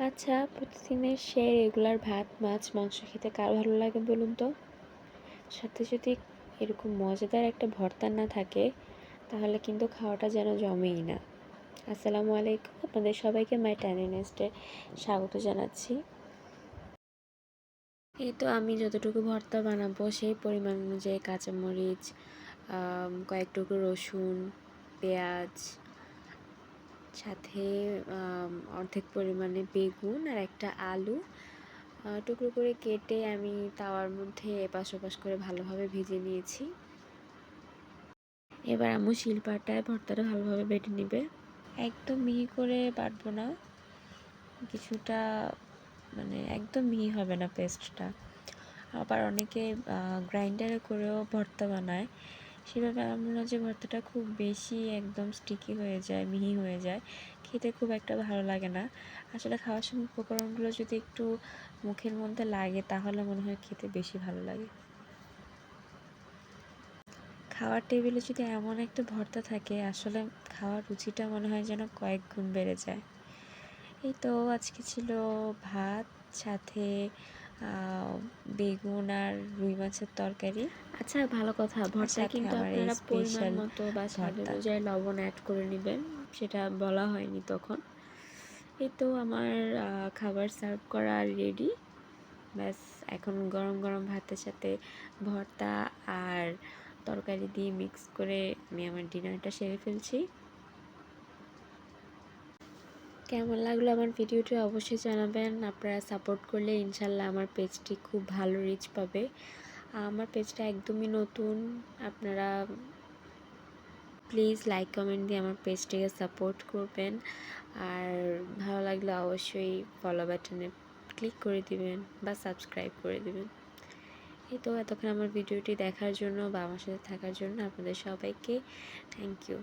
আচ্ছা, প্রতিদিনের সেই রেগুলার ভাত, মাছ, মাংস খেতে কার ভালো লাগে বলুন তো? সাথে যদি এরকম মজাদার একটা ভর্তা না থাকে, তাহলে কিন্তু খাওয়াটা যেন জমেই না। আসসালামু আলাইকুম, আপনাদের সবাইকে মাই টাইনি নেস্টে স্বাগত জানাচ্ছি। এই তো আমি যতটুকু ভর্তা বানাবো সেই পরিমাণ অনুযায়ী কাঁচামরিচ, কয়েক টুকরো রসুন, পেঁয়াজ, সাথে অর্ধেক পরিমাণে বেগুন আর একটা আলু টুকরো করে কেটে আমি তাওয়ার মধ্যে এপাশ ওপাশ করে ভালোভাবে ভেজে নিয়েছি। এবার আম্মু শিলপাটায় ভর্তাটা ভালোভাবে বেটে নেবে। একদম মিহি করে বাটবো না, কিছুটা একদম মিহি হবে না পেস্টটা। আবার অনেকে গ্রাইন্ডারে করেও ভর্তা বানায়, সেভাবে আমার মনে হয় যে ভর্তাটা খুব বেশি একদম স্টিকি হয়ে যায়, মিহি হয়ে যায়, খেতে খুব একটা ভালো লাগে না। আসলে খাওয়ার সময় উপকরণগুলো যদি একটু মুখের মধ্যে লাগে তাহলে মনে হয় খেতে বেশি ভালো লাগে। খাওয়ার টেবিলে যদি এমন একটা ভর্তা থাকে, আসলে খাওয়ার রুচিটা মনে হয় যেন কয়েক গুণ বেড়ে যায়। এই তো আজকে ছিল ভাত, সাথে বেগুন আর রুই মাছের তরকারি। আচ্ছা, ভালো কথা, ভর্তায় কিন্তু আপনারা পরিমাণ মতো বা স্বাদ অনুযায়ী লবণ অ্যাড করে নেবেন, সেটা বলা হয়নি তখন। এই তো আমার খাবার সার্ভ করা রেডি। ব্যাস, এখন গরম গরম ভাতের সাথে ভর্তা আর তরকারি দিয়ে মিক্স করে আমি আমার ডিনারটা সেরে ফেলছি। কেমন লাগলো আমার ভিডিওটি অবশ্যই জানাবেন। আপনারা সাপোর্ট করলে ইনশাল্লাহ আমার পেজটি খুব ভালো রিচ পাবে। আমার পেজটা একদমই নতুন, আপনারা প্লিজ লাইক কমেন্ট দিয়ে আমার পেজটিকে সাপোর্ট করবেন। আর ভালো লাগলে অবশ্যই ফলো বাটনে ক্লিক করে দিবেন বা সাবস্ক্রাইব করে দিবেন। এই তো এতক্ষণ আমার ভিডিওটি দেখার জন্য বা আমার সাথে থাকার জন্য আপনাদের সবাইকে থ্যাংক ইউ।